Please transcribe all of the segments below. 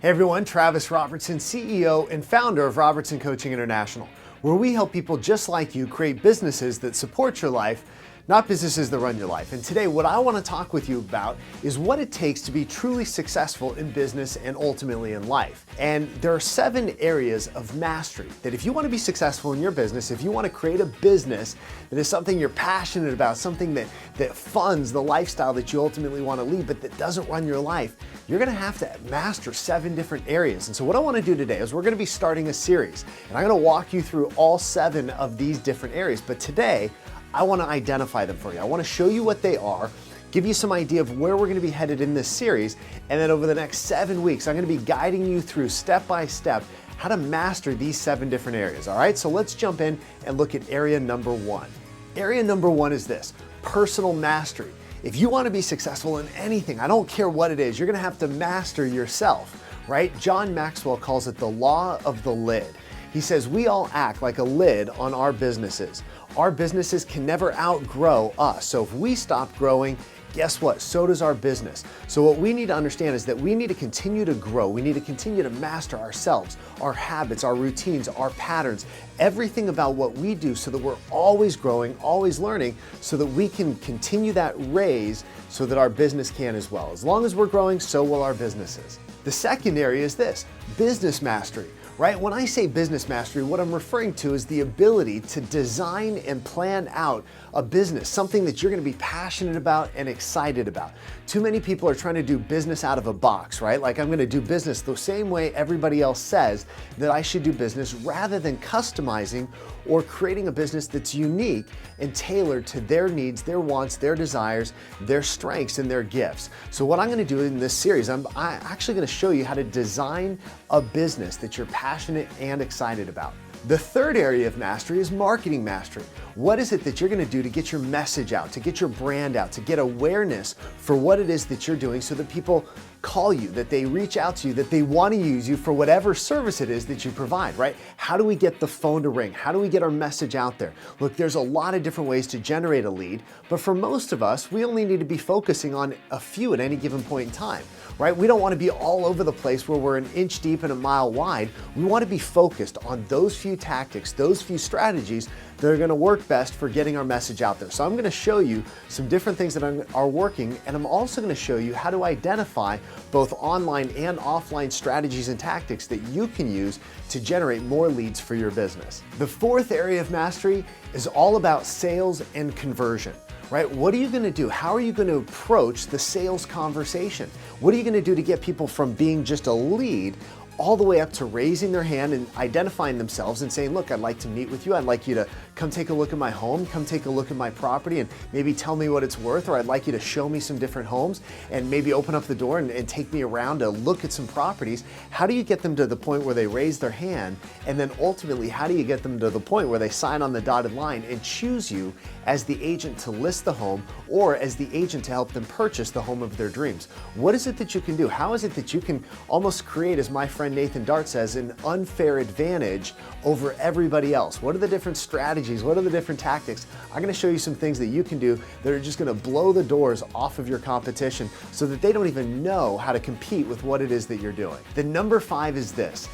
Hey everyone, Travis Robertson, CEO and founder of Robertson Coaching International, where we help people just like you create businesses that support your life, not businesses that run your life. And today, what I want to talk with you about is what it takes to be truly successful in business and ultimately in life. And there are 7 areas of mastery that if you want to be successful in your business, if you want to create a business that is something you're passionate about, something that funds the lifestyle that you ultimately want to lead, but that doesn't run your life, you're going to have to master 7 different areas. And so what I want to do today is we're going to be starting a series, and I'm going to walk you through all 7 of these different areas. But today, I want to identify them for you. I want to show you what they are, give you some idea of where we're going to be headed in this series, and then over the next 7 weeks, I'm going to be guiding you through step by step how to master these 7 different areas. All right, so let's jump in and look at area number 1. Area number 1 is this: personal mastery. If you want to be successful in anything, I don't care what it is, you're going to have to master yourself, right? John Maxwell calls it the law of the lid. He says we all act like a lid on our businesses. Our businesses can never outgrow us. So if we stop growing, guess what? So does our business. So what we need to understand is that we need to continue to grow. We need to continue to master ourselves, our habits, our routines, our patterns, everything about what we do so that we're always growing, always learning, so that we can continue that raise so that our business can as well. As long as we're growing, so will our businesses. The second area is this: business mastery. Right? When I say business mastery, what I'm referring to is the ability to design and plan out a business, something that you're going to be passionate about and excited about. Too many people are trying to do business out of a box, right? Like, I'm going to do business the same way everybody else says that I should do business, rather than customizing or creating a business that's unique and tailored to their needs, their wants, their desires, their strengths, and their gifts. So what I'm going to do in this series, I'm actually going to show you how to design a business that you're passionate and excited about. The third area of mastery is marketing mastery. What is it that you're going to do to get your message out, to get your brand out, to get awareness for what it is that you're doing, so that people call you, that they reach out to you, that they want to use you for whatever service it is that you provide, right? How do we get the phone to ring? How do we get our message out there? Look, there's a lot of different ways to generate a lead, but for most of us, we only need to be focusing on a few at any given point in time, right? We don't want to be all over the place where we're an inch deep and a mile wide. We want to be focused on those few tactics, those few strategies that are going to work best for getting our message out there. So I'm going to show you some different things that are working, and I'm also going to show you how to identify both online and offline strategies and tactics that you can use to generate more leads for your business. The fourth area of mastery is all about sales and conversion. Right? What are you going to do? How are you going to approach the sales conversation? What are you going to do to get people from being just a lead all the way up to raising their hand and identifying themselves and saying, look, I'd like to meet with you. I'd like you to come take a look at my home, come take a look at my property, and maybe tell me what it's worth, or I'd like you to show me some different homes and maybe open up the door and take me around to look at some properties. How do you get them to the point where they raise their hand? And then ultimately, how do you get them to the point where they sign on the dotted line and choose you as the agent to list the home, or as the agent to help them purchase the home of their dreams? What is it that you can do? How is it that you can almost create, as my friend Nathan Dart says, an unfair advantage over everybody else? What are the different strategies? What are the different tactics? I'm going to show you some things that you can do that are just going to blow the doors off of your competition, so that they don't even know how to compete with what it is that you're doing. The number 5 is this: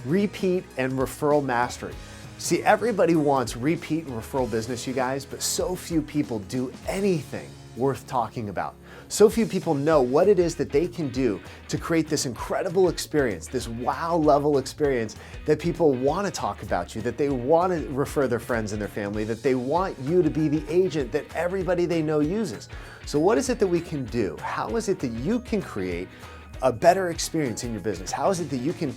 repeat and referral mastery. See, everybody wants repeat and referral business, you guys, but so few people do anything worth talking about. So few people know what it is that they can do to create this incredible experience, this wow level experience that people want to talk about you, that they want to refer their friends and their family, that they want you to be the agent that everybody they know uses. So what is it that we can do? How is it that you can create a better experience in your business? How is it that you can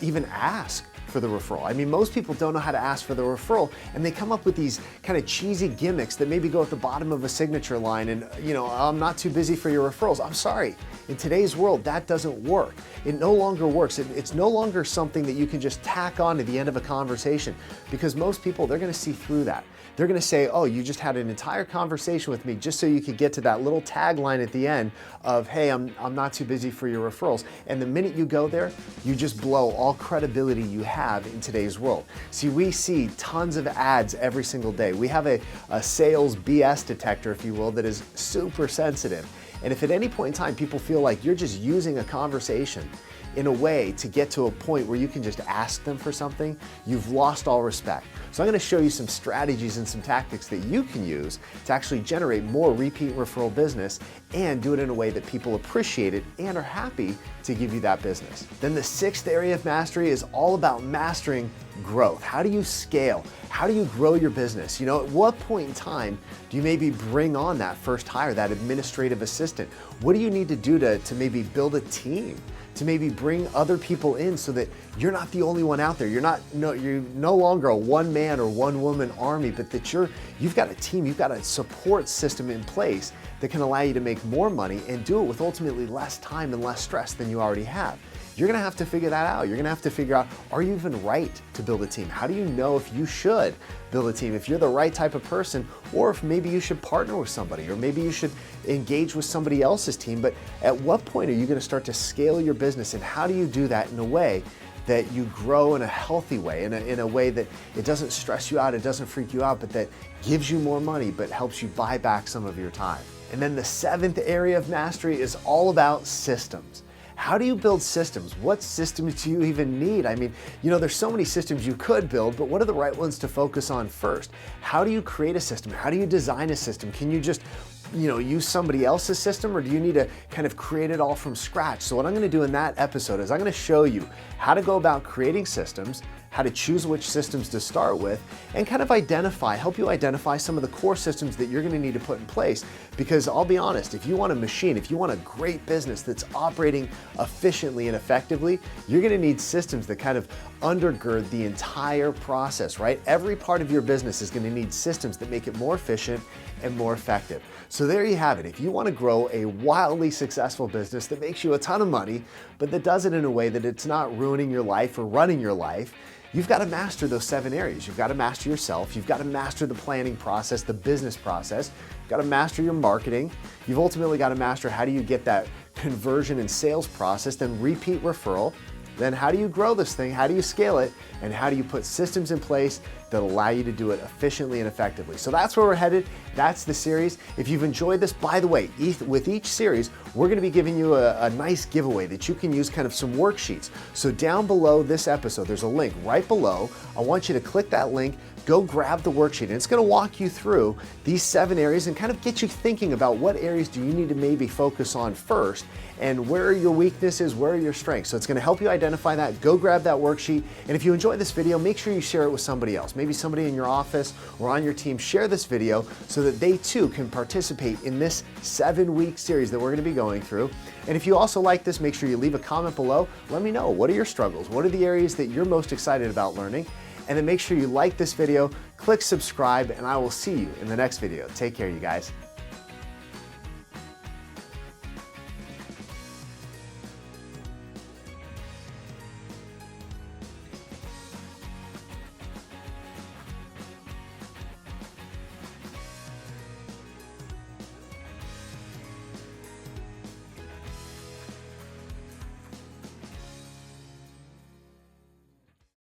even ask for the referral? I mean, most people don't know how to ask for the referral, and they come up with these kind of cheesy gimmicks that maybe go at the bottom of a signature line, and I'm not too busy for your referrals. I'm sorry, in today's world, that doesn't work. It no longer works. It's no longer something that you can just tack on to the end of a conversation, because most people, they're going to see through that. They're going to say, oh, you just had an entire conversation with me just so you could get to that little tagline at the end of, hey, I'm not too busy for your referrals. And the minute you go there, you just blow all credibility you have in today's world. See, we see tons of ads every single day. We have a sales BS detector, if you will, that is super sensitive. And if at any point in time people feel like you're just using a conversation in a way to get to a point where you can just ask them for something, you've lost all respect. So I'm going to show you some strategies and some tactics that you can use to actually generate more repeat referral business and do it in a way that people appreciate it and are happy to give you that business. Then the sixth area of mastery is all about mastering growth. How do you scale? How do you grow your business? You know, at what point in time do you maybe bring on that first hire, that administrative assistant? What do you need to do to maybe build a team? To maybe bring other people in so that you're not the only one out there. You're no longer a one-man or one-woman army, but that you've got a team, you've got a support system in place that can allow you to make more money and do it with ultimately less time and less stress than you already have. You're gonna have to figure that out. You're gonna have to figure out, are you even right to build a team? How do you know if you should build a team, if you're the right type of person, or if maybe you should partner with somebody, or maybe you should engage with somebody else's team? But at what point are you gonna start to scale your business, and how do you do that in a way that you grow in a healthy way, in a way that it doesn't stress you out, it doesn't freak you out, but that gives you more money, but helps you buy back some of your time? And then the seventh area of mastery is all about systems. How do you build systems? What systems do you even need? I mean, you know, there's so many systems you could build, but what are the right ones to focus on first? How do you create a system? How do you design a system? Can you just, use somebody else's system, or do you need to kind of create it all from scratch? So what I'm gonna do in that episode is I'm gonna show you how to go about creating systems, how to choose which systems to start with, and kind of help you identify some of the core systems that you're gonna need to put in place. Because I'll be honest, if you want a machine, if you want a great business that's operating efficiently and effectively, you're gonna need systems that kind of undergird the entire process, right? Every part of your business is gonna need systems that make it more efficient and more effective. So there you have it. If you want to grow a wildly successful business that makes you a ton of money, but that does it in a way that it's not ruining your life or running your life, you've got to master those 7 areas. You've got to master yourself. You've got to master the planning process, the business process. You've got to master your marketing. You've ultimately got to master how do you get that conversion and sales process, then repeat referral. Then how do you grow this thing? How do you scale it? And how do you put systems in place that allow you to do it efficiently and effectively? So that's where we're headed. That's the series. If you've enjoyed this, by the way, with each series, we're gonna be giving you a nice giveaway that you can use, kind of some worksheets. So down below this episode, there's a link right below. I want you to click that link, go grab the worksheet, and it's gonna walk you through these 7 areas and kind of get you thinking about what areas do you need to maybe focus on first, and where are your weaknesses, where are your strengths. So it's gonna help you identify that. Go grab that worksheet, and if you enjoy this video, make sure you share it with somebody else. Maybe somebody in your office or on your team. Share this video so that they too can participate in this 7-week series that we're gonna be going through. And if you also like this, make sure you leave a comment below. Let me know, what are your struggles? What are the areas that you're most excited about learning? And then make sure you like this video, click subscribe, and I will see you in the next video. Take care, you guys.